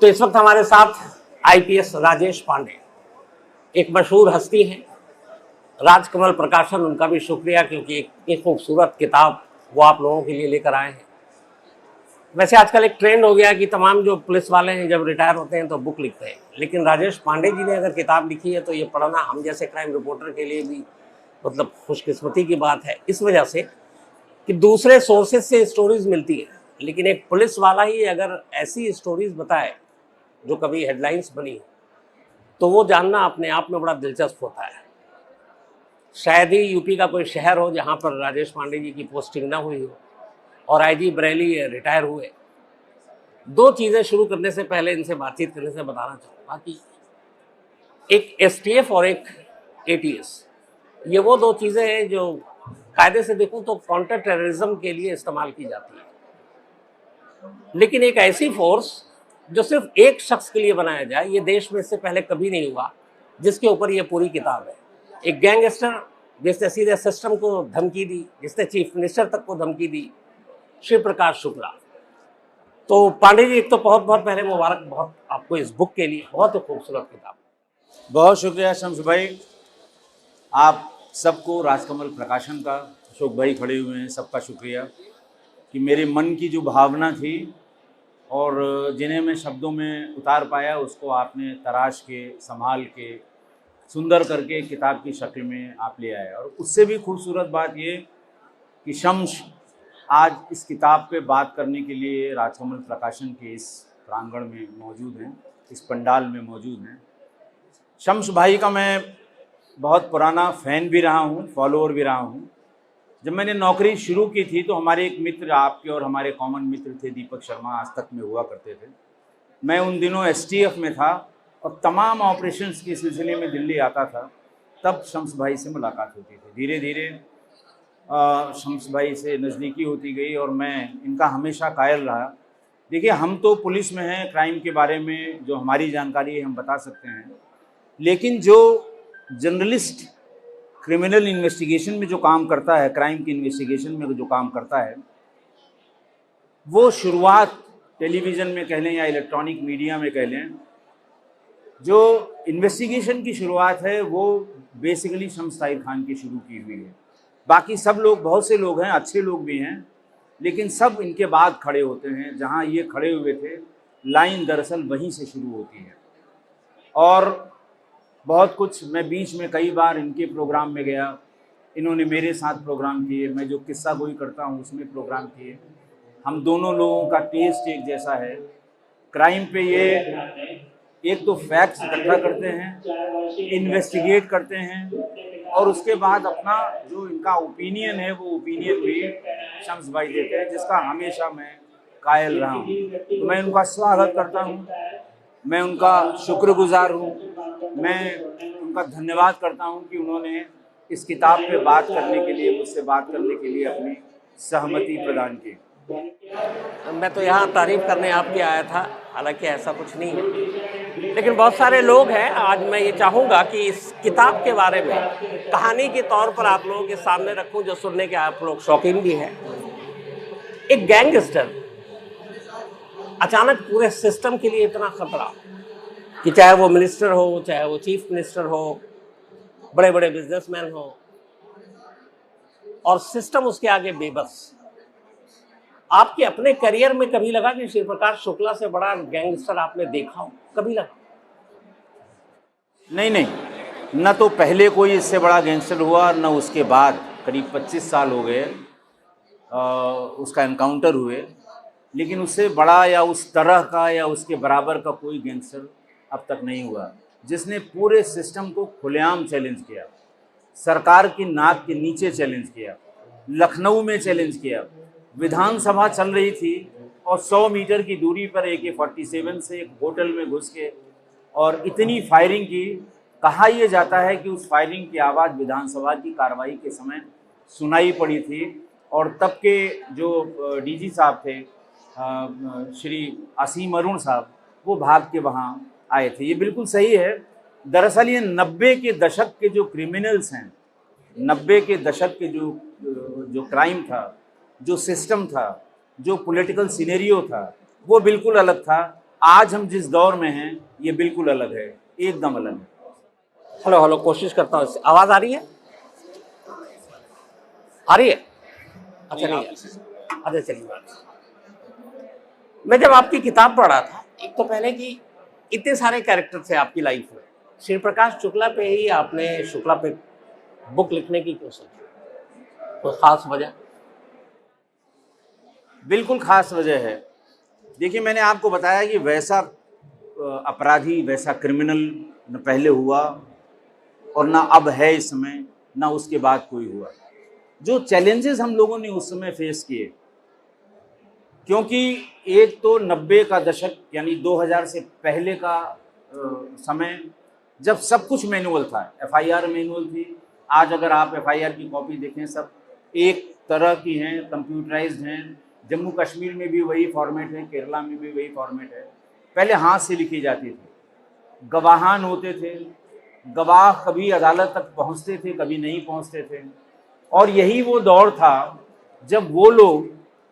तो इस वक्त हमारे साथ आईपीएस राजेश पांडे, एक मशहूर हस्ती हैं। राजकमल प्रकाशन, उनका भी शुक्रिया, क्योंकि एक खूबसूरत किताब वो आप लोगों के लिए लेकर आए हैं। वैसे आजकल एक ट्रेंड हो गया कि तमाम जो पुलिस वाले हैं जब रिटायर होते हैं तो बुक लिखते हैं, लेकिन राजेश पांडे जी ने अगर किताब लिखी है तो ये पढ़ना हम जैसे क्राइम रिपोर्टर के लिए भी मतलब खुशकिस्मती की बात है, इस वजह से कि दूसरे सोर्सेज से स्टोरीज मिलती है, लेकिन एक पुलिस वाला ही अगर ऐसी स्टोरीज बताए जो कभी हेडलाइंस बनी तो वो जानना अपने आप में बड़ा दिलचस्प होता है। शायद ही यूपी का कोई शहर हो जहाँ पर राजेश पांडे जी की पोस्टिंग ना हुई हो और आईजी बरेली रिटायर हुए। दो चीज़ें शुरू करने से पहले, इनसे बातचीत करने से बताना चाहूँगा कि एक एसटीएफ और एक एटीएस, ये वो दो चीज़ें हैं जो कायदे से देखूँ तो काउंटर टेररिज्म के लिए इस्तेमाल की जाती है, लेकिन एक ऐसी फोर्स जो सिर्फ एक शख्स के लिए बनाया जाए, ये देश में इससे पहले कभी नहीं हुआ, जिसके ऊपर ये पूरी किताब है। एक गैंगस्टर जिसने सीधे सिस्टम को धमकी दी, जिसने चीफ मिनिस्टर तक को धमकी दी, शिव प्रकाश शुक्ला। तो पांडे जी, एक तो बहुत बहुत पहले मुबारक बहुत आपको इस बुक के लिए, बहुत ही खूबसूरत किताब। बहुत शुक्रिया शम्स भाई, आप सबको, राजकमल प्रकाशन का, अशोक भाई खड़े हुए हैं, सबका शुक्रिया कि मेरे मन की जो भावना थी और जिन्हें मैं शब्दों में उतार पाया उसको आपने तराश के, संभाल के, सुंदर करके किताब की शक्ल में आप ले आए। और उससे भी खूबसूरत बात ये कि शम्स आज इस किताब पे बात करने के लिए राजकमल प्रकाशन के इस प्रांगण में मौजूद हैं, इस पंडाल में मौजूद हैं। शम्स भाई का मैं बहुत पुराना फ़ैन भी रहा हूँ, फॉलोअर भी रहा हूँ। जब मैंने नौकरी शुरू की थी तो हमारे एक मित्र, आपके और हमारे कॉमन मित्र थे, दीपक शर्मा, आज तक में हुआ करते थे। मैं उन दिनों एसटीएफ में था और तमाम ऑपरेशंस के सिलसिले में दिल्ली आता था, तब शम्स भाई से मुलाकात होती थी। धीरे धीरे शम्स भाई से नज़दीकी होती गई और मैं इनका हमेशा कायल रहा। देखिए, हम तो पुलिस में हैं, क्राइम के बारे में जो हमारी जानकारी है हम बता सकते हैं, लेकिन जो जर्नलिस्ट क्रिमिनल इन्वेस्टिगेशन में जो काम करता है, क्राइम की इन्वेस्टिगेशन में जो काम करता है, वो शुरुआत टेलीविज़न में कह लें या इलेक्ट्रॉनिक मीडिया में कह लें, जो इन्वेस्टिगेशन की शुरुआत है वो बेसिकली शम्स ताहिर खान की शुरू की हुई है। बाकी सब लोग, बहुत से लोग हैं, अच्छे लोग भी हैं, लेकिन सब इनके बाद खड़े होते हैं। जहाँ ये खड़े हुए थे, लाइन दरअसल वहीं से शुरू होती है। और बहुत कुछ, मैं बीच में कई बार इनके प्रोग्राम में गया, इन्होंने मेरे साथ प्रोग्राम किए, मैं जो किस्सा गोई करता हूँ उसमें प्रोग्राम किए। हम दोनों लोगों का टेस्ट एक जैसा है। क्राइम पे ये एक तो फैक्ट्स इकट्ठा करते हैं, इन्वेस्टिगेट करते हैं और उसके बाद अपना जो इनका ओपिनियन है वो ओपिनियन भी शम्स भाई देते हैं, जिसका हमेशा मैं कायल रहा हूँ। तो मैं उनका स्वागत करता हूँ, मैं उनका शुक्रगुजार हूँ, मैं उनका धन्यवाद करता हूँ कि उन्होंने इस किताब पे बात करने के लिए, मुझसे बात करने के लिए अपनी सहमति प्रदान की। मैं तो यहाँ तारीफ करने आपके आया था, हालांकि ऐसा कुछ नहीं है, लेकिन बहुत सारे लोग हैं। आज मैं ये चाहूँगा कि इस किताब के बारे में कहानी के तौर पर आप लोगों के सामने रखूँ, जो सुनने के आप लोग शौकीन भी हैं। एक गैंगस्टर, अचानक पूरे सिस्टम के लिए इतना खतरा कि चाहे वो मिनिस्टर हो, चाहे वो चीफ मिनिस्टर हो, बड़े बड़े बिजनेसमैन हो, और सिस्टम उसके आगे बेबस। आपके अपने करियर में कभी लगा कि शिव प्रकाश शुक्ला से बड़ा गैंगस्टर आपने देखा हो? कभी लगा? नहीं, न तो पहले कोई इससे बड़ा गैंगस्टर हुआ, न उसके बाद। करीब 25 साल हो गए उसका एनकाउंटर हुए, लेकिन उससे बड़ा या उस तरह का या उसके बराबर का कोई गैंगस्टर अब तक नहीं हुआ, जिसने पूरे सिस्टम को खुलेआम चैलेंज किया, सरकार की नाक के नीचे चैलेंज किया, लखनऊ में चैलेंज किया। विधानसभा चल रही थी और 100 मीटर की दूरी पर AK-47 से एक होटल में घुस के और इतनी फायरिंग की। कहा यह जाता है कि उस फायरिंग की आवाज़ विधानसभा की कार्रवाई के समय सुनाई पड़ी थी और तब के जो डीजी साहब थे, श्री असीम अरुण साहब, वो भाग के वहाँ आए थे। ये बिल्कुल सही है। दरअसल ये 90 के दशक के जो क्रिमिनल्स हैं, 90 के दशक के जो क्राइम था, जो सिस्टम था, जो पॉलिटिकल सिनेरियो था, वो बिल्कुल अलग था। आज हम जिस दौर में हैं ये बिल्कुल अलग है, एकदम अलग है। हेलो हेलो, कोशिश करता हूँ। आवाज आ रही है? आ रही है? अच्छा नहीं है। अच्छा चलिए। मैं जब आपकी किताब पढ़ रहा था, एक तो पहले कि इतने सारे कैरेक्टर थे आपकी लाइफ में, श्री प्रकाश शुक्ला पे ही आपने शुक्ला पे बुक लिखने की क्यों सोची? कोई खास वजह? बिल्कुल खास वजह है। देखिए, मैंने आपको बताया कि वैसा अपराधी, वैसा क्रिमिनल न पहले हुआ और ना अब है इस समय, ना उसके बाद कोई हुआ। जो चैलेंजेस हम लोगों ने उस समय फेस किए, क्योंकि एक तो 90 का दशक यानी 2000 से पहले का समय, जब सब कुछ मैनुअल था, एफआईआर मैनुअल थी। आज अगर आप एफआईआर की कॉपी देखें, सब एक तरह की हैं, कंप्यूटराइज्ड हैं। जम्मू कश्मीर में भी वही फॉर्मेट है, केरला में भी वही फॉर्मेट है। पहले हाथ से लिखी जाती थी, गवाहान होते थे, गवाह कभी अदालत तक पहुंचते थे, कभी नहीं पहुंचते थे। और यही वो दौर था जब वो लोग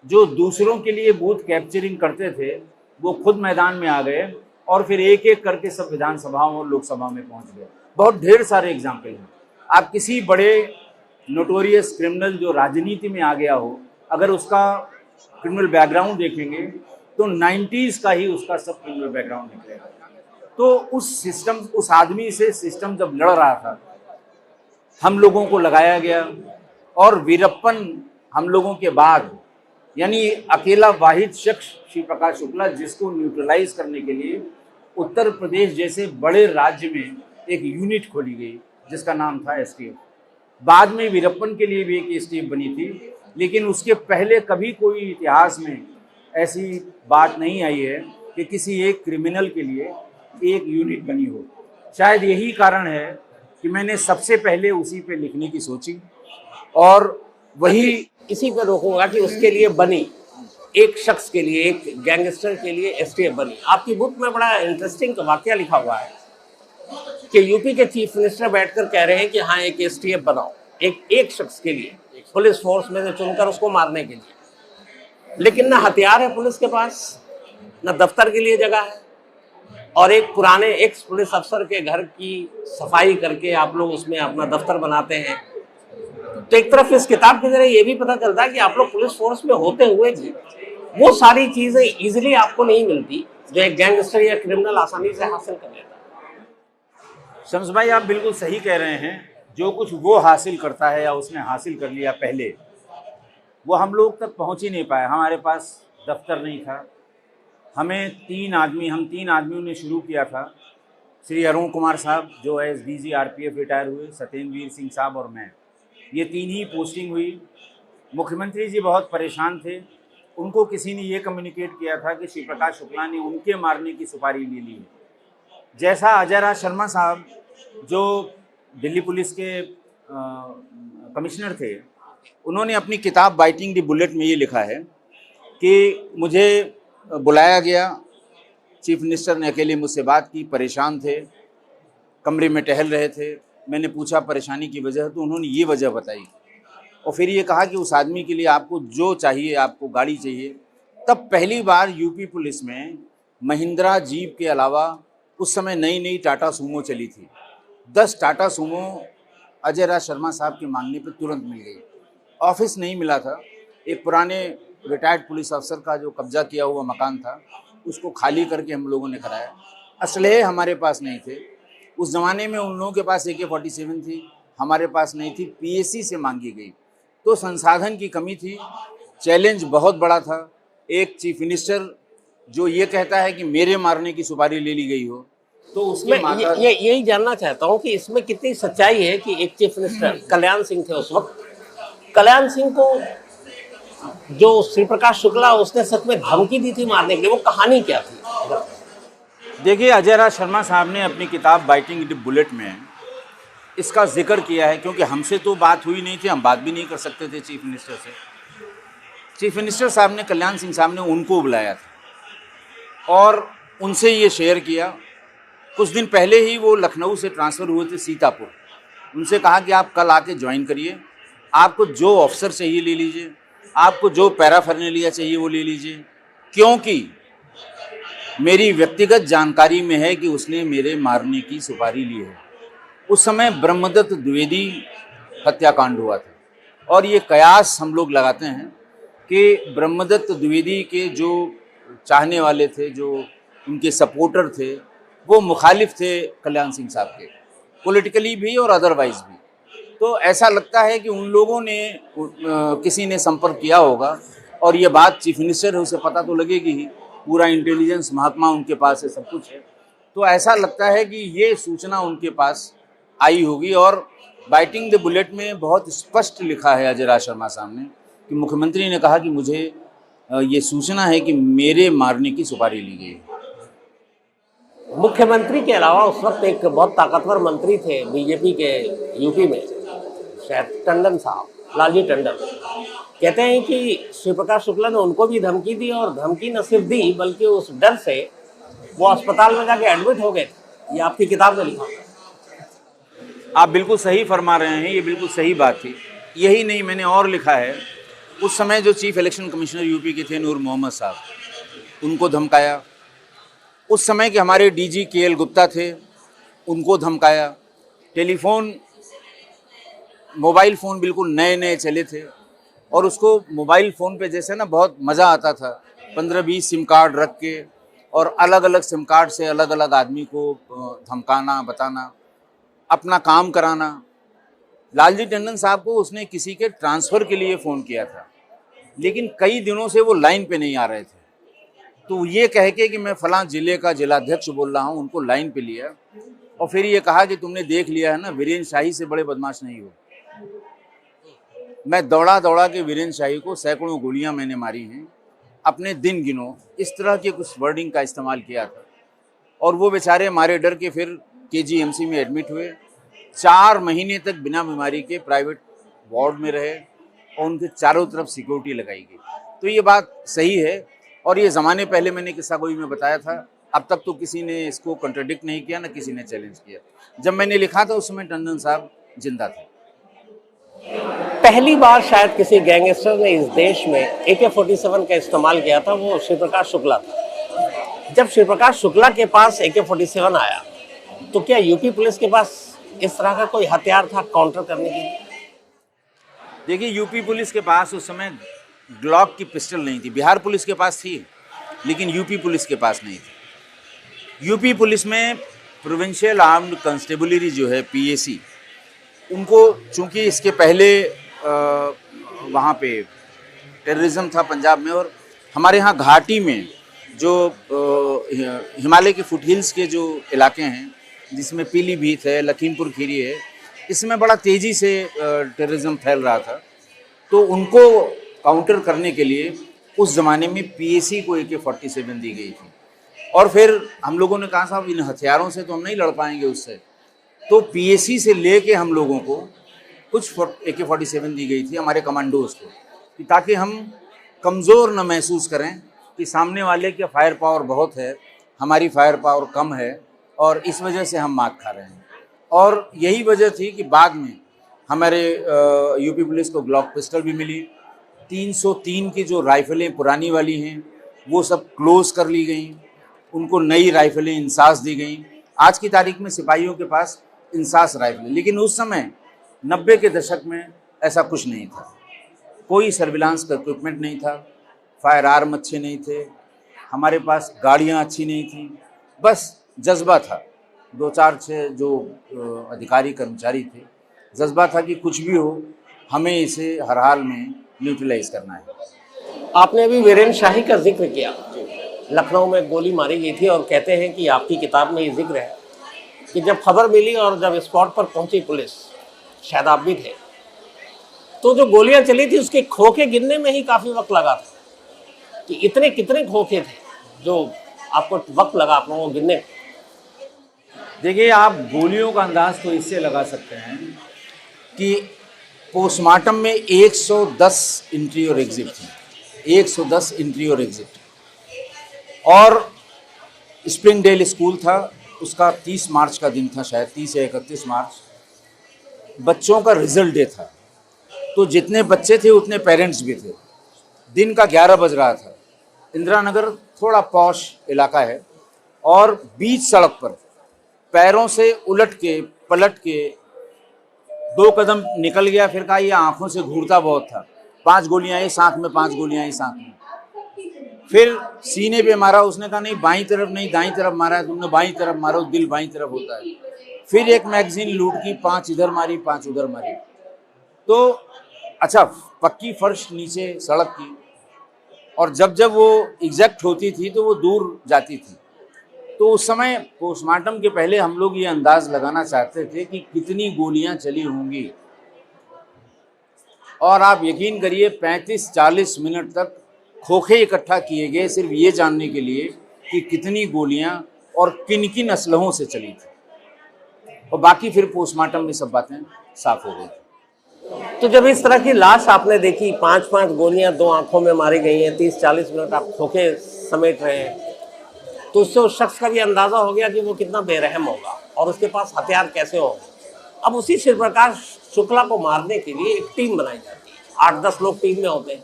जो दूसरों के लिए बूथ कैप्चरिंग करते थे, वो खुद मैदान में आ गए और फिर एक एक करके सब विधानसभाओं और लोकसभा में पहुंच गए। बहुत ढेर सारे एग्जाम्पल हैं। आप किसी बड़े नोटोरियस क्रिमिनल जो राजनीति में आ गया हो, अगर उसका क्रिमिनल बैकग्राउंड देखेंगे तो 90s का ही उसका सब क्रिमिनल बैकग्राउंड निकलेगा। तो उस सिस्टम, उस आदमी से सिस्टम जब लड़ रहा था, हम लोगों को लगाया गया और वीरप्पन हम लोगों के बाद, यानी अकेला वाहिद शख्स श्री प्रकाश शुक्ला, जिसको न्यूट्रलाइज करने के लिए उत्तर प्रदेश जैसे बड़े राज्य में एक यूनिट खोली गई जिसका नाम था एसटीएफ। बाद में वीरप्पन के लिए भी एक एसटीएफ बनी थी, लेकिन उसके पहले कभी कोई इतिहास में ऐसी बात नहीं आई है कि किसी एक क्रिमिनल के लिए एक यूनिट बनी हो। शायद यही कारण है कि मैंने सबसे पहले उसी पे लिखने की सोची और वही इसी पे रोकूंगा कि उसके लिए बनी, एक शख्स के लिए, एक गैंगस्टर के लिए एसटीएफ बनी। आपकी बुक में बड़ा इंटरेस्टिंग वाकया लिखा हुआ है कि यूपी के चीफ मिनिस्टर बैठकर कह रहे हैं कि हाँ एक एसटीएफ बनाओ, एक शख्स के लिए, पुलिस फोर्स में से चुनकर उसको मारने के लिए। लेकिन ना हथियार है पुलिस के पास, ना दफ्तर के लिए जगह है, और एक पुराने एक्स पुलिस अफसर के घर की सफाई करके आप लोग उसमें अपना दफ्तर बनाते हैं। तो एक तरफ इस किताब के जरिए ये भी पता चलता है कि आप लोग पुलिस फोर्स में होते हुए भी वो सारी चीजें इजीली आपको नहीं मिलती जो एक गैंगस्टर या क्रिमिनल आसानी से हासिल कर लेता है। शम्स भाई, आप बिल्कुल सही कह रहे हैं। जो कुछ वो हासिल करता है या उसने हासिल कर लिया पहले, वो हम लोग तक पहुंच ही नहीं पाया। हमारे पास दफ्तर नहीं था। हम तीन आदमियों ने शुरू किया था। श्री अरुण कुमार साहब जो एस डीजी आरपीएफ रिटायर हुए, सत्येंद्र वीर सिंह साहब और मैं, ये तीन ही पोस्टिंग हुई। मुख्यमंत्री जी बहुत परेशान थे। उनको किसी ने ये कम्युनिकेट किया था कि श्री प्रकाश शुक्ला ने उनके मारने की सुपारी ले ली है। जैसा अजय राज शर्मा साहब जो दिल्ली पुलिस के कमिश्नर थे, उन्होंने अपनी किताब बाइटिंग द बुलेट में ये लिखा है कि मुझे बुलाया गया, चीफ मिनिस्टर ने अकेले मुझसे बात की, परेशान थे, कमरे में टहल रहे थे। मैंने पूछा परेशानी की वजह, तो उन्होंने ये वजह बताई और फिर ये कहा कि उस आदमी के लिए आपको जो चाहिए, आपको गाड़ी चाहिए। तब पहली बार यूपी पुलिस में महिंद्रा जीप के अलावा उस समय नई नई टाटा सूमो चली थी। 10 टाटा सूमो अजय राज शर्मा साहब के मांगने पर तुरंत मिल गई। ऑफिस नहीं मिला था। एक पुराने रिटायर्ड पुलिस अफसर का जो कब्जा किया हुआ मकान था, उसको खाली करके हम लोगों ने कराया। असलहे हमारे पास नहीं थे। उस ज़माने में उन लोगों के पास AK-47 थी, हमारे पास नहीं थी, PSC से मांगी गई। तो संसाधन की कमी थी, चैलेंज बहुत बड़ा था। एक चीफ मिनिस्टर जो ये कहता है कि मेरे मारने की सुपारी ले ली गई हो, तो उसमें यही जानना चाहता हूँ कि इसमें कितनी सच्चाई है कि एक चीफ मिनिस्टर कल्याण सिंह थे उस वक्त, कल्याण सिंह को जो श्री प्रकाश शुक्ला उसने सच में धमकी दी थी मारने के लिए, वो कहानी क्या थी? देखिए, अजय राज शर्मा साहब ने अपनी किताब बाइटिंग द बुलेट में इसका जिक्र किया है, क्योंकि हमसे तो बात हुई नहीं थी, हम बात भी नहीं कर सकते थे चीफ मिनिस्टर से। चीफ मिनिस्टर साहब ने कल्याण सिंह साहब ने उनको बुलाया था और उनसे ये शेयर किया। कुछ दिन पहले ही वो लखनऊ से ट्रांसफ़र हुए थे सीतापुर। उनसे कहा कि आप कल आके ज्वाइन करिए, आपको जो ऑफिसर चाहिए ले लीजिए, आपको जो पैराफर्नेलिया चाहिए वो ले लीजिए, क्योंकि मेरी व्यक्तिगत जानकारी में है कि उसने मेरे मारने की सुपारी ली है। उस समय ब्रह्मदत्त द्विवेदी हत्याकांड हुआ था और ये कयास हम लोग लगाते हैं कि ब्रह्मदत्त द्विवेदी के जो चाहने वाले थे, जो उनके सपोर्टर थे, वो मुखालिफ थे कल्याण सिंह साहब के, पॉलिटिकली भी और अदरवाइज भी। तो ऐसा लगता है कि उन लोगों ने किसी ने संपर्क किया होगा और ये बात चीफ मिनिस्टर है, उसे पता तो लगेगी ही, पूरा इंटेलिजेंस महात्मा उनके पास है, सब कुछ है। तो ऐसा लगता है कि ये सूचना उनके पास आई होगी और बाइटिंग द बुलेट में बहुत स्पष्ट लिखा है अजय राज शर्मा साहब ने कि मुख्यमंत्री ने कहा कि मुझे ये सूचना है कि मेरे मारने की सुपारी ली गई है। मुख्यमंत्री के अलावा उस वक्त एक बहुत ताकतवर मंत्री थे बीजेपी के यूपी में, शायद टंडन साहब, लालजी टंडन। कहते हैं कि श्री प्रकाश शुक्ला ने उनको भी धमकी दी और धमकी न सिर्फ दी बल्कि उस डर से वो अस्पताल में जाके एडमिट हो गए। ये आपकी किताब में लिखा। आप बिल्कुल सही फरमा रहे हैं, ये बिल्कुल सही बात थी। यही नहीं, मैंने और लिखा है, उस समय जो चीफ इलेक्शन कमिश्नर यूपी के थे नूर मोहम्मद साहब, उनको धमकाया। उस समय के हमारे डीजी केएल गुप्ता थे, उनको धमकाया। टेलीफोन, मोबाइल फ़ोन बिल्कुल नए नए चले थे और उसको मोबाइल फ़ोन पे जैसे ना बहुत मज़ा आता था, 15-20 सिम कार्ड रख के और अलग अलग सिम कार्ड से अलग अलग आदमी को धमकाना, बताना, अपना काम कराना। लालजी टंडन साहब को उसने किसी के ट्रांसफ़र के लिए फ़ोन किया था, लेकिन कई दिनों से वो लाइन पे नहीं आ रहे थे। तो ये कह के कि मैं फ़लाँ ज़िले का जिलाध्यक्ष बोल रहा हूँ, उनको लाइन पे लिया और फिर ये कहा कि तुमने देख लिया है ना, वीरेंद्र शाही से बड़े बदमाश नहीं हो। मैं दौड़ा दौड़ा के वीरेंद्र शाही को सैकड़ों गोलियां मैंने मारी हैं, अपने दिन गिनो, इस तरह के कुछ वर्डिंग का इस्तेमाल किया था। और वो बेचारे मारे डर के फिर केजीएमसी में एडमिट हुए, 4 महीने तक बिना बीमारी के प्राइवेट वार्ड में रहे और उनके चारों तरफ सिक्योरिटी लगाई गई। तो ये बात सही है और ये ज़माने पहले मैंने किस्सा गोई में बताया था। अब तक तो किसी ने इसको कंट्राडिक्ट नहीं किया, ना किसी ने चैलेंज किया। जब मैंने लिखा था उस समय टंडन साहब जिंदा थे। पहली बार शायद किसी गैंगस्टर ने इस देश में AK-47 का इस्तेमाल किया था, वो श्री प्रकाश शुक्ला था। जब श्री प्रकाश शुक्ला के पास AK-47 आया तो क्या यूपी पुलिस के पास इस तरह का कोई हथियार था काउंटर करने के लिए? देखिए, यूपी पुलिस के पास उस समय ग्लॉक की पिस्टल नहीं थी। बिहार पुलिस के पास थी, लेकिन यूपी पुलिस के पास नहीं थी। यूपी पुलिस में प्रोविंशियल आर्म्ड कंस्टेबलरी जो है, PAC, उनको चूँकि इसके पहले वहाँ पे टेररिज्म था पंजाब में, और हमारे यहाँ घाटी में जो हिमालय के फुटहिल्स के जो इलाके हैं, जिसमें पीलीभीत है, लखीमपुर खीरी है, इसमें बड़ा तेज़ी से टेररिज्म फैल रहा था। तो उनको काउंटर करने के लिए उस ज़माने में PAC को AK-47 दी गई थी। और फिर हम लोगों ने कहा साहब इन हथियारों से तो हम नहीं लड़ पाएंगे उससे, तो PAC से लेके हम लोगों को कुछ AK-47 दी गई थी हमारे कमांडोज़ को, कि ताकि हम कमज़ोर न महसूस करें कि सामने वाले के फायर पावर बहुत है, हमारी फायर पावर कम है और इस वजह से हम मात खा रहे हैं। और यही वजह थी कि बाद में हमारे यूपी पुलिस को ग्लॉक पिस्टल भी मिली। 303 की जो राइफ़लें पुरानी वाली हैं वो सब क्लोज़ कर ली गई, उनको नई राइफ़लें इंसास दी गई। आज की तारीख में सिपाहियों के पास इंसास राइफ़लें, लेकिन उस समय 90 के दशक में ऐसा कुछ नहीं था। कोई सर्विलांस का इक्विपमेंट नहीं था, फायर आर्म अच्छे नहीं थे, हमारे पास गाड़ियाँ अच्छी नहीं थी, बस जज्बा था। 2-4 जो अधिकारी कर्मचारी थे, जज्बा था कि कुछ भी हो हमें इसे हर हाल में न्यूट्रलाइज करना है। आपने अभी वीरेंद्र शाही का जिक्र किया, लखनऊ में गोली मारी गई थी, और कहते हैं कि आपकी किताब में ये जिक्र है कि जब खबर मिली और जब स्पॉट पर पहुंची पुलिस, शायद आप भी थे, तो जो गोलियां चली थी उसके खोखे गिनने में ही काफ़ी वक्त लगा था कि इतने कितने खोखे थे जो आपको वक्त लगा आप लोगों को गिनने। देखिए, आप गोलियों का अंदाज तो इससे लगा सकते हैं कि पोस्टमार्टम में 110 एंट्री और एग्जिट थी, 110 एंट्री और एग्जिट। और स्प्रिंगडेल स्कूल था, उसका 30 मार्च का दिन था, शायद 30 या 31 मार्च, बच्चों का रिजल्ट डे था। तो जितने बच्चे थे उतने पेरेंट्स भी थे। दिन का 11 बज रहा था इंदिरा नगर थोड़ा पॉश इलाका है और बीच सड़क पर पैरों से उलट के पलट के 2 कदम निकल गया, फिर कहा ये आंखों से घूरता बहुत था, 5 गोलियां आई साथ में, 5 गोलियां आई साथ में। फिर सीने पे मारा, उसने कहा नहीं बाईं तरफ नहीं दाईं तरफ मारा है तुमने, बाईं तरफ मारो, दिल बाईं तरफ होता है। फिर एक मैगजीन लूट की, 5 इधर मारी 5 उधर मारी। तो अच्छा, पक्की फर्श नीचे सड़क की, और जब जब वो एग्जैक्ट होती थी तो वो दूर जाती थी। तो उस समय पोस्टमार्टम के पहले हम लोग ये अंदाज लगाना चाहते थे कि कितनी गोलियां चली होंगी, और आप यकीन करिए 35-40 मिनट तक खोखे इकट्ठा किए गए सिर्फ ये जानने के लिए कि कितनी गोलियां और किन किन असलहों से चली थी, और बाकी फिर पोस्टमार्टम में सब बातें साफ हो गई। तो जब इस तरह की लाश आपने देखी, 5-5 गोलियां 2 आंखों में मारी गई हैं, 30-40 मिनट आप खोखे समेट रहे हैं, तो उससे उस शख्स का भी अंदाजा हो गया कि वो कितना बेरहम होगा और उसके पास हथियार कैसे होंगे। अब उसी शिव प्रकाश शुक्ला को मारने के लिए एक टीम बनाई जाती है, 8-10 लोग टीम में होते हैं।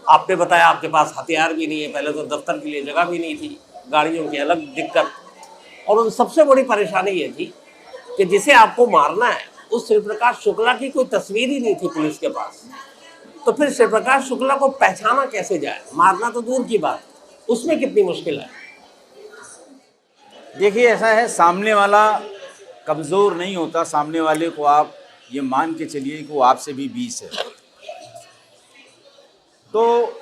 आपने बताया आपके पास हथियार भी नहीं है, पहले तो दफ्तर के लिए जगह भी नहीं थी, गाड़ियों की अलग दिक्कत, और उन सबसे बड़ी परेशानी ये थी कि जिसे आपको मारना है उस शिव प्रकाश शुक्ला की कोई तस्वीर ही नहीं थी पुलिस के पास। तो फिर शिव प्रकाश शुक्ला को पहचाना कैसे जाए, मारना तो दूर की बात, उसमें कितनी मुश्किल है। देखिए ऐसा है, सामने वाला कमज़ोर नहीं होता, सामने वाले को आप ये मान के चलिए कि वो आपसे भी 20 है। तो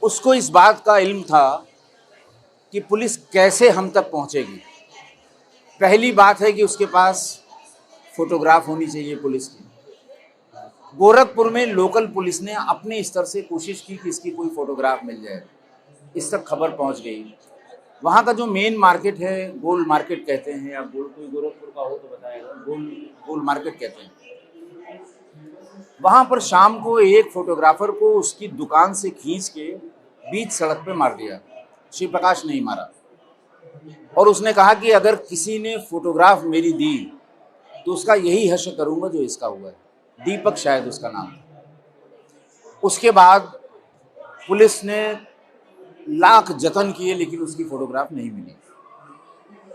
उसको इस बात का इल्म था कि पुलिस कैसे हम तक पहुंचेगी। पहली बात है कि उसके पास फोटोग्राफ होनी चाहिए पुलिस की। गोरखपुर में लोकल पुलिस ने अपने स्तर से कोशिश की कि इसकी कोई फोटोग्राफ मिल जाए, इस तक खबर पहुंच गई। वहाँ का जो मेन मार्केट है, गोल मार्केट कहते हैं, या गोल कोई गोरखपुर का हो तो बताएगा, गोल मार्केट कहते हैं। वहाँ पर शाम को एक फोटोग्राफर को उसकी दुकान से खींच के बीच सड़क पे मार दिया। शिव प्रकाश नहीं मारा, और उसने कहा कि अगर किसी ने फोटोग्राफ मेरी दी तो उसका यही हश्र करूँगा जो इसका हुआ है। दीपक शायद उसका नाम था। उसके बाद पुलिस ने लाख जतन किए लेकिन उसकी फोटोग्राफ नहीं मिली।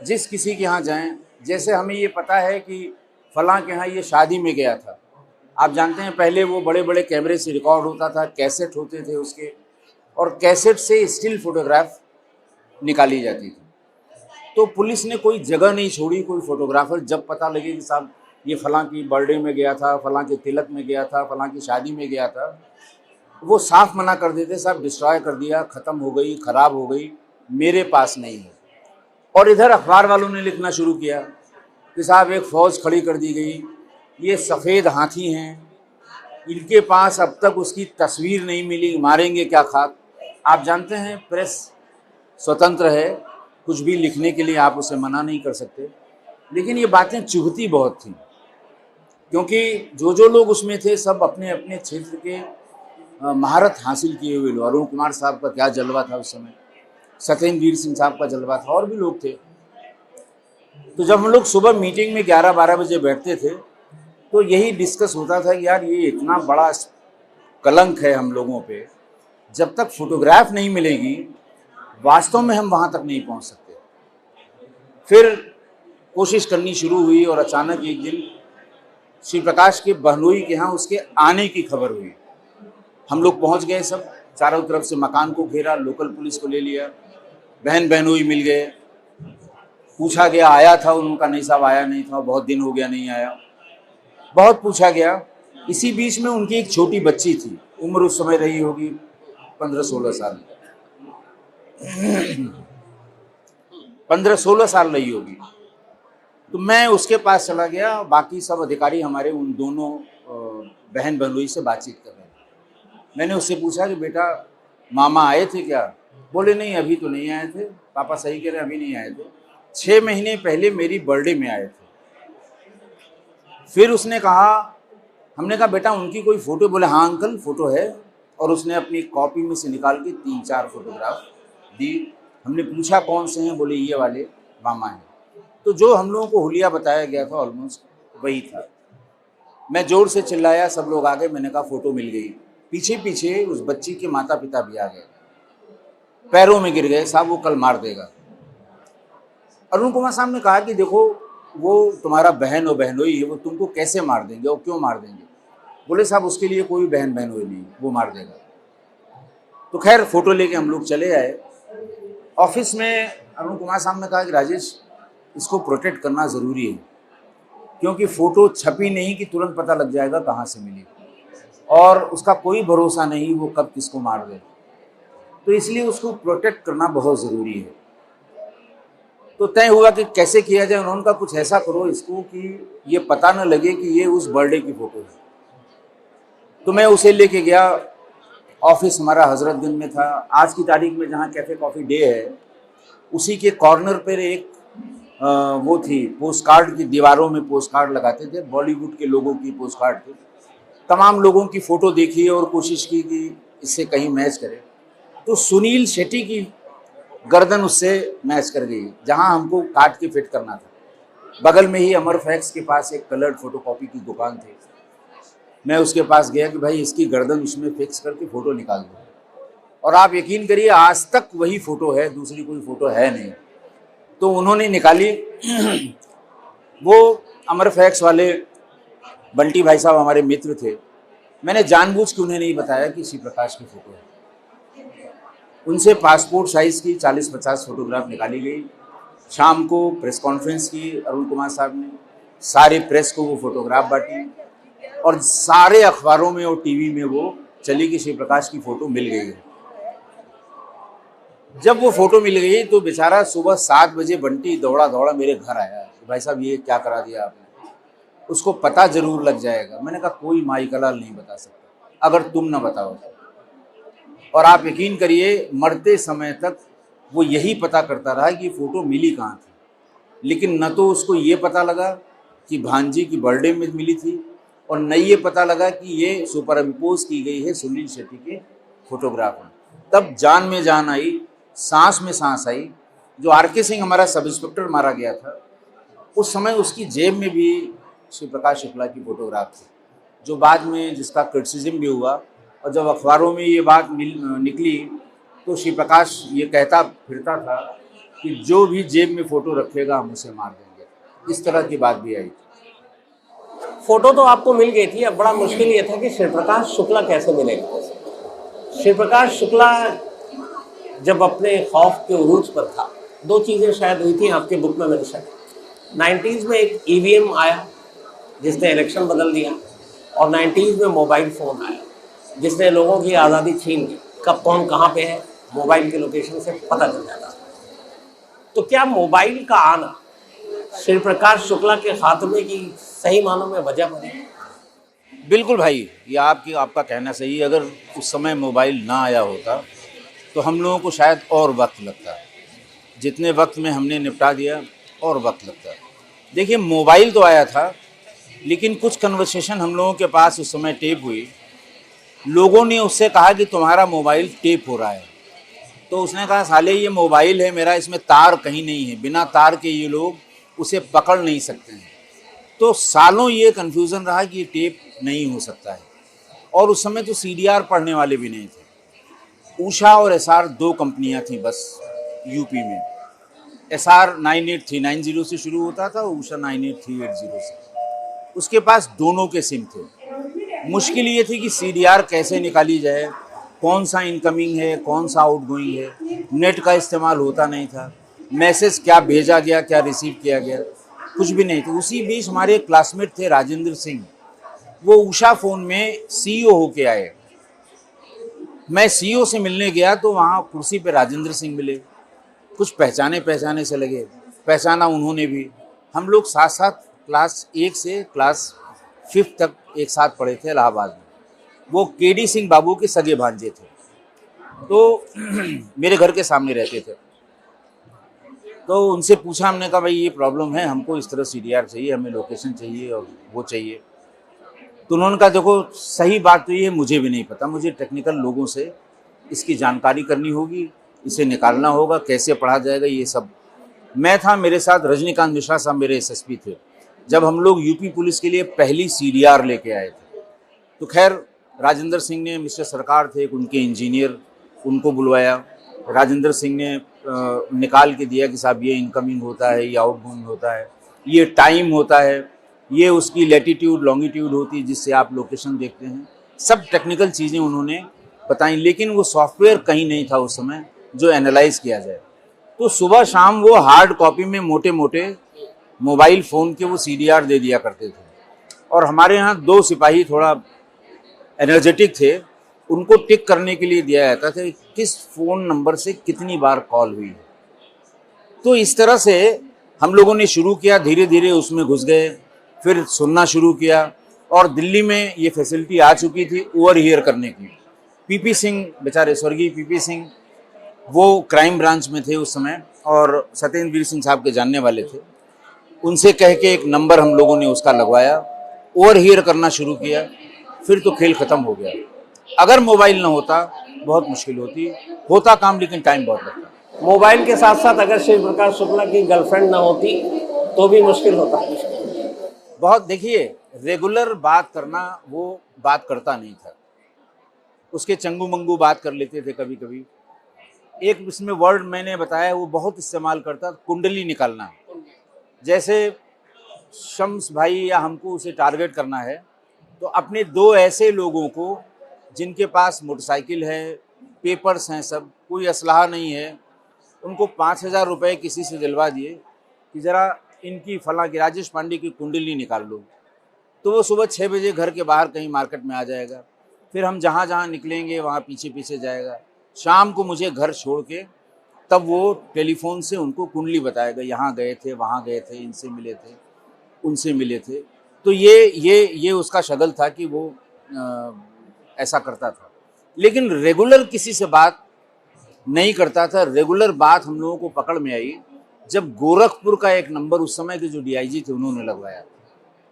जिस किसी के यहाँ जाएं, जैसे हमें ये पता है कि फलां के यहाँ ये शादी में गया था, आप जानते हैं पहले वो बड़े बड़े कैमरे से रिकॉर्ड होता था, कैसेट होते थे उसके, और कैसेट से स्टिल फोटोग्राफ निकाली जाती थी। तो पुलिस ने कोई जगह नहीं छोड़ी, कोई फोटोग्राफर जब पता लगे कि साहब ये फलां की बर्थडे में गया था, फलां के तिलक में गया था, फलां की शादी में गया था, वो साफ मना कर देते, साहब डिस्ट्रॉय कर दिया, ख़त्म हो गई, ख़राब हो गई, मेरे पास नहीं है। और इधर अखबार वालों ने लिखना शुरू किया कि साहब एक फ़ौज खड़ी कर दी गई, ये सफ़ेद हाथी हैं, इनके पास अब तक उसकी तस्वीर नहीं मिली, मारेंगे क्या खाक। आप जानते हैं प्रेस स्वतंत्र है, कुछ भी लिखने के लिए आप उसे मना नहीं कर सकते, लेकिन ये बातें चुभती बहुत थी, क्योंकि जो लोग उसमें थे सब अपने अपने क्षेत्र के महारत हासिल किए हुए लोग। अरुण कुमार साहब का क्या जलवा था उस समय, सत्येंद्र सिंह साहब का जलवा था, और भी लोग थे। तो जब हम लोग सुबह मीटिंग में 11-12 बजे बैठते थे तो यही डिस्कस होता था कि यार ये इतना बड़ा कलंक है हम लोगों पे, जब तक फोटोग्राफ नहीं मिलेगी वास्तव में हम वहाँ तक नहीं पहुँच सकते। फिर कोशिश करनी शुरू हुई, और अचानक एक दिन शिव प्रकाश के बहनोई के यहाँ उसके आने की खबर हुई। हम लोग पहुँच गए, सब चारों तरफ से मकान को घेरा, लोकल पुलिस को ले लिया, बहनोई मिल गए, पूछा गया आया था, उनका नहीं साहब आया नहीं था, बहुत दिन हो गया नहीं आया। बहुत पूछा गया। इसी बीच में उनकी एक छोटी बच्ची थी, उम्र उस समय रही होगी 15-16 साल, 15-16 साल रही होगी। तो मैं उसके पास चला गया, बाकी सब अधिकारी हमारे उन दोनों बहन बहनोई से बातचीत कर रहे थे। मैंने उससे पूछा कि बेटा मामा आए थे क्या? बोले नहीं अभी तो नहीं आए थे, पापा सही कह रहे हैं अभी नहीं आए थे, 6 महीने पहले मेरी बर्थडे में आए थे। फिर उसने कहा, हमने कहा बेटा उनकी कोई फ़ोटो? बोले हाँ अंकल फ़ोटो है, और उसने अपनी कॉपी में से निकाल के 3-4 फोटोग्राफ दी। हमने पूछा कौन से हैं? बोले ये वाले मामा हैं। तो जो हम लोगों को हुलिया बताया गया था ऑलमोस्ट वही था। मैं ज़ोर से चिल्लाया, सब लोग आ गए, मैंने कहा फ़ोटो मिल गई। पीछे पीछे उस बच्ची के माता पिता भी आ गए। पैरों में गिर गए, साहब वो कल मार देगा। अरुण कुमार साहब ने कहा कि देखो वो तुम्हारा बहन और बहनोई है, वो तुमको कैसे मार देंगे और क्यों मार देंगे? बोले साहब उसके लिए कोई बहन बहनोई नहीं, वो मार देगा। तो खैर फोटो लेके हम लोग चले आए। ऑफिस में अरुण कुमार साहब ने कहा कि राजेश इसको प्रोटेक्ट करना ज़रूरी है, क्योंकि फ़ोटो छपी नहीं कि तुरंत पता लग जाएगा कहाँ से मिली, और उसका कोई भरोसा नहीं वो कब किसको मार दे, तो इसलिए उसको प्रोटेक्ट करना बहुत ज़रूरी है। तो तय हुआ कि कैसे किया जाए। उन्होंने कहा कुछ ऐसा करो इसको कि ये पता न लगे कि ये उस बर्थडे की फ़ोटो है। तो मैं उसे लेके गया। ऑफिस हमारा हजरतगंज में था। आज की तारीख में जहाँ कैफ़े कॉफ़ी डे है, उसी के कॉर्नर पर एक वो थी, पोस्ट कार्ड की दीवारों में पोस्ट कार्ड लगाते थे, बॉलीवुड के लोगों की पोस्ट कार्ड थी। तमाम लोगों की फ़ोटो देखी और कोशिश की कि इससे कहीं मैच करे, तो सुनील शेट्टी की गर्दन उससे मैच कर गई, जहां हमको काट के फिट करना था। बगल में ही अमर फैक्स के पास एक कलर्ड फोटोकॉपी की दुकान थी। मैं उसके पास गया कि भाई इसकी गर्दन उसमें फिक्स करके फ़ोटो निकाल दो, और आप यकीन करिए आज तक वही फ़ोटो है, दूसरी कोई फ़ोटो है नहीं। तो उन्होंने निकाली। वो अमर फैक्स वाले बंटी भाई साहब हमारे मित्र थे। मैंने जानबूझ के उन्हें नहीं बताया कि श्री प्रकाश की फ़ोटो है। उनसे पासपोर्ट साइज़ की 40-50 फोटोग्राफ निकाली गई। शाम को प्रेस कॉन्फ्रेंस की अरुण कुमार साहब ने, सारे प्रेस को वो फोटोग्राफ बांटी, और सारे अखबारों में और टीवी में वो चली कि श्री प्रकाश की फ़ोटो मिल गई है। जब वो फ़ोटो मिल गई तो बेचारा सुबह 7 बजे बंटी दौड़ा दौड़ा मेरे घर आया, भाई साहब ये क्या करा दिया आपने, उसको पता ज़रूर लग जाएगा। मैंने कहा कोई माई का लाल नहीं बता सकता अगर तुम ना बताओ। और आप यकीन करिए मरते समय तक वो यही पता करता रहा कि फ़ोटो मिली कहाँ थी, लेकिन न तो उसको ये पता लगा कि भांजी की बर्थडे में मिली थी, और न ये पता लगा कि ये सुपर इम्पोज की गई है सुनील शेट्टी के फोटोग्राफ में। तब जान में जान आई, सांस में सांस आई। जो आर.के. सिंह हमारा सब इंस्पेक्टर मारा गया था, उस समय उसकी जेब में भी श्री प्रकाश शुक्ला की फ़ोटोग्राफ थी, जो बाद में जिसका क्रिटिसिज्म भी हुआ। और जब अखबारों में ये बात निकली तो श्री प्रकाश ये कहता फिरता था कि जो भी जेब में फ़ोटो रखेगा हम उसे मार देंगे। इस तरह की बात भी आई। फोटो तो आपको मिल गई थी, अब बड़ा मुश्किल ये था कि श्री प्रकाश शुक्ला कैसे मिलेगा। श्री प्रकाश शुक्ला जब अपने खौफ के उरूज पर था, दो चीज़ें शायद हुई थी, आपके बुक में मेंशन। 90s में एक EVM आया जिसने इलेक्शन बदल दिया, और 90s में मोबाइल फ़ोन आया जिसने लोगों की आज़ादी छीन ली। कब कौन कहाँ पे है मोबाइल के लोकेशन से पता चल जाता। तो क्या मोबाइल का आना श्री प्रकाश शुक्ला के खात्मे की सही मानों में वजह बनी? बिल्कुल भाई, ये आपका कहना सही है। अगर उस समय मोबाइल ना आया होता तो हम लोगों को शायद और वक्त लगता। जितने वक्त में हमने निपटा दिया और वक्त लगता। देखिए मोबाइल तो आया था, लेकिन कुछ कन्वर्सेशन हम लोगों के पास उस समय टेप हुई। लोगों ने उससे कहा कि तुम्हारा मोबाइल टेप हो रहा है, तो उसने कहा साले ये मोबाइल है मेरा, इसमें तार कहीं नहीं है, बिना तार के ये लोग उसे पकड़ नहीं सकते हैं। तो सालों ये कन्फ्यूज़न रहा कि ये टेप नहीं हो सकता है। और उस समय तो CDR पढ़ने वाले भी नहीं थे। उषा और SR 2 कंपनियां थी बस यूपी में। SR 98390 से शुरू होता था, उषा 98380 से। उसके पास दोनों के सिम थे। मुश्किल ये थी कि CDR कैसे निकाली जाए, कौन सा इनकमिंग है कौन सा आउटगोइंग है। नेट का इस्तेमाल होता नहीं था, मैसेज क्या भेजा गया क्या रिसीव किया गया कुछ भी नहीं था। उसी बीच हमारे एक क्लासमेट थे राजेंद्र सिंह, वो उषा फ़ोन में CEO होके आए। मैं CEO से मिलने गया तो वहाँ कुर्सी पे राजेंद्र सिंह मिले, कुछ पहचाने से लगे, पहचाना उन्होंने भी। हम लोग साथ साथ क्लास 1 से क्लास 5 तक एक साथ पढ़े थे इलाहाबाद में। वो KD सिंह बाबू के सगे भांजे थे, तो मेरे घर के सामने रहते थे। तो उनसे पूछा हमने, कहा भाई ये प्रॉब्लम है, हमको इस तरह CDR चाहिए, हमें लोकेशन चाहिए और वो चाहिए। तो उन्होंने कहा देखो सही बात तो ये मुझे भी नहीं पता, मुझे टेक्निकल लोगों से इसकी जानकारी करनी होगी, इसे निकालना होगा, कैसे पढ़ा जाएगा ये सब। मैं था, मेरे साथ रजनीकांत मिश्रा साहब मेरे SSP थे। जब हम लोग यूपी पुलिस के लिए पहली CDR लेके आए थे, तो खैर राजेंद्र सिंह ने, मिस्टर सरकार थे उनके इंजीनियर, उनको बुलवाया राजेंद्र सिंह ने निकाल के दिया कि साहब ये इनकमिंग होता है, ये आउटगोइंग होता है, ये टाइम होता है, ये उसकी लैटिट्यूड लॉन्गिट्यूड होती है जिससे आप लोकेशन देखते हैं। सब टेक्निकल चीज़ें उन्होंने बताई, लेकिन वो सॉफ्टवेयर कहीं नहीं था उस समय जो एनालाइज किया जाए। तो सुबह शाम वो हार्ड कॉपी में मोटे मोटे मोबाइल फ़ोन के वो CDR दे दिया करते थे। और हमारे यहाँ 2 सिपाही थोड़ा एनर्जेटिक थे, उनको टिक करने के लिए दिया जाता था किस फ़ोन नंबर से कितनी बार कॉल हुई है। तो इस तरह से हम लोगों ने शुरू किया, धीरे धीरे उसमें घुस गए, फिर सुनना शुरू किया। और दिल्ली में ये फैसिलिटी आ चुकी थी ओवर हियर करने की। PP सिंह, बेचारे स्वर्गीय PP सिंह, वो क्राइम ब्रांच में थे उस समय और सत्येंद्र वीर सिंह साहब के जानने वाले थे। उनसे कह के एक नंबर हम लोगों ने उसका लगवाया, ओवर हियर करना शुरू किया, फिर तो खेल ख़त्म हो गया। अगर मोबाइल ना होता बहुत मुश्किल होता काम, लेकिन टाइम बहुत लगता। मोबाइल के साथ साथ अगर शिव प्रकाश शुक्ला की गर्लफ्रेंड ना होती तो भी मुश्किल होता। बहुत, देखिए, रेगुलर बात करना वो बात करता नहीं था, उसके चंगू मंगू बात कर लेते थे कभी कभी। एक इसमें वर्ड मैंने बताया वो बहुत इस्तेमाल करता, कुंडली निकालना। जैसे शम्स भाई या हमको उसे टारगेट करना है तो अपने 2 ऐसे लोगों को जिनके पास मोटरसाइकिल है, पेपर्स हैं, सब, कोई असलहा नहीं है, उनको 5,000 रुपये किसी से दिलवा दिए कि ज़रा इनकी फलां की राजेश पांडे की कुंडली निकाल लो। तो वो सुबह 6 बजे घर के बाहर कहीं मार्केट में आ जाएगा, फिर हम जहाँ जहाँ निकलेंगे वहाँ पीछे पीछे जाएगा। शाम को मुझे घर छोड़ के तब वो टेलीफोन से उनको कुंडली बताएगा, यहाँ गए थे, वहाँ गए थे, इनसे मिले थे, उनसे मिले थे। तो ये उसका शगल था कि वो ऐसा करता था, लेकिन रेगुलर किसी से बात नहीं करता था। रेगुलर बात हम लोगों को पकड़ में आई जब गोरखपुर का एक नंबर उस समय के जो DIG थे उन्होंने लगवाया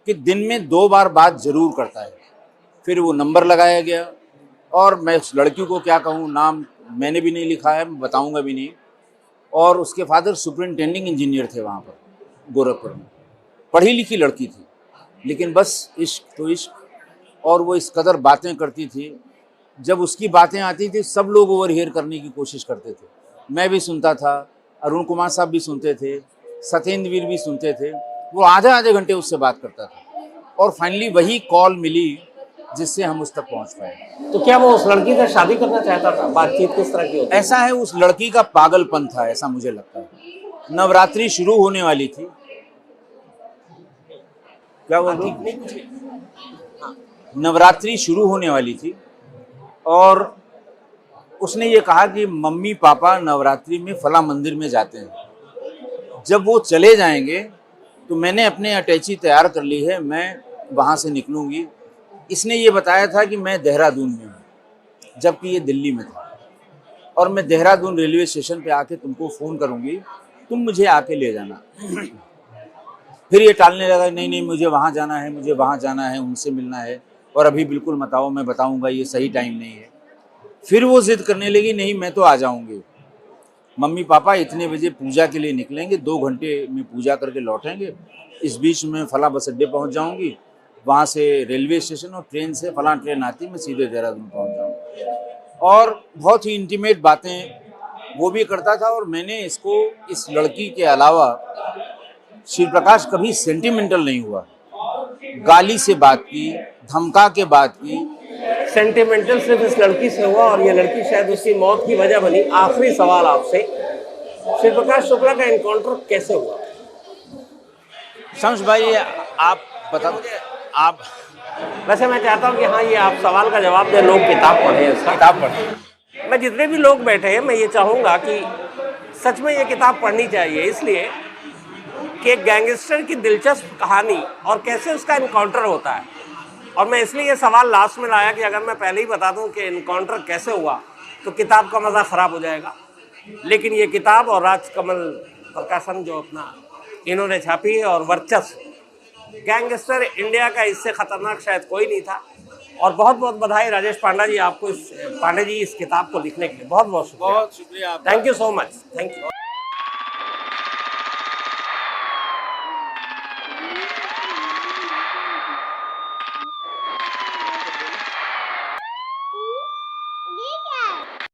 कि दिन में 2 बार बात जरूर करता है। फिर वो नंबर लगाया गया और मैं उस लड़की को क्या कहूँ, नाम मैंने भी नहीं लिखा है, मैं बताऊँगा भी नहीं। और उसके फादर सुपरिंटेंडिंग इंजीनियर थे वहाँ पर गोरखपुर में, पढ़ी लिखी लड़की थी, लेकिन बस इश्क तो इश्क। और वो इस कदर बातें करती थी, जब उसकी बातें आती थी सब लोग ओवर हियर करने की कोशिश करते थे। मैं भी सुनता था, अरुण कुमार साहब भी सुनते थे, सत्येंद्र वीर भी सुनते थे। वो आधे घंटे उससे बात करता था और फाइनली वही कॉल मिली जिससे हम उस तक पहुंच पाए। तो क्या वो उस लड़की से शादी करना चाहता था? बातचीत किस तरह की होती? ऐसा है, उस लड़की का पागलपन था, ऐसा मुझे लगता है। नवरात्रि शुरू होने वाली थी, क्या बोल रही थी? नवरात्रि शुरू होने वाली थी और उसने ये कहा कि मम्मी पापा नवरात्रि में फला मंदिर में जाते हैं, जब वो चले जाएंगे तो मैंने अपने अटैची तैयार कर ली है, मैं वहाँ से निकलूँगी। इसने ये बताया था कि मैं देहरादून में हूँ, जबकि ये दिल्ली में था, और मैं देहरादून रेलवे स्टेशन पे आके तुमको फ़ोन करूँगी, तुम मुझे आके ले जाना। फिर ये टालने लगा, नहीं नहीं मुझे वहाँ जाना है, मुझे वहाँ जाना है, उनसे मिलना है, और अभी बिल्कुल मत आओ, मैं बताऊँगा, ये सही टाइम नहीं है। फिर वो जिद करने लगी, नहीं मैं तो आ जाऊँगी, मम्मी पापा इतने बजे पूजा के लिए निकलेंगे, 2 घंटे में पूजा करके लौटेंगे, इस बीच में फला बस अड्डे पहुँच जाऊँगी, वहाँ से रेलवे स्टेशन और ट्रेन से फला ट्रेन आती, मैं सीधे देहरादून पहुँच जाऊँगी। और बहुत ही इंटीमेट बातें वो भी करता था। और मैंने इसको, इस लड़की के अलावा शिव प्रकाश कभी सेंटिमेंटल नहीं हुआ, गाली से बात की, धमका के बात की। सेंटिमेंटल सिर्फ इस लड़की से हुआ और ये लड़की शायद उसकी मौत की वजह बनी। आखिरी सवाल आपसे, शिव प्रकाश शुक्ला का एनकाउंटर कैसे हुआ? शम्स भाई आप बता, आप वैसे मैं चाहता हूँ कि हाँ, ये आप सवाल का जवाब दें, लोग किताब पढ़ें, इसका किताब पढ़ें। मैं जितने भी लोग बैठे हैं, मैं ये चाहूँगा कि सच में ये किताब पढ़नी चाहिए, इसलिए कि एक गैंगस्टर की दिलचस्प कहानी और कैसे उसका एनकाउंटर होता है। और मैं इसलिए ये सवाल लास्ट में लाया कि अगर मैं पहले ही बता दूं कि एनकाउंटर कैसे हुआ तो किताब का मज़ा ख़राब हो जाएगा। लेकिन ये किताब और राजकमल प्रकाशन जो अपना इन्होंने छापी है, और वर्चस्व, गैंगस्टर इंडिया का इससे ख़तरनाक शायद कोई नहीं था। और बहुत बहुत बधाई राजेश पांडे जी, आपको पांडे जी इस किताब को लिखने के लिए बहुत बहुत शुक्रिया। बहुत शुक्रिया, thank you so much, thank you.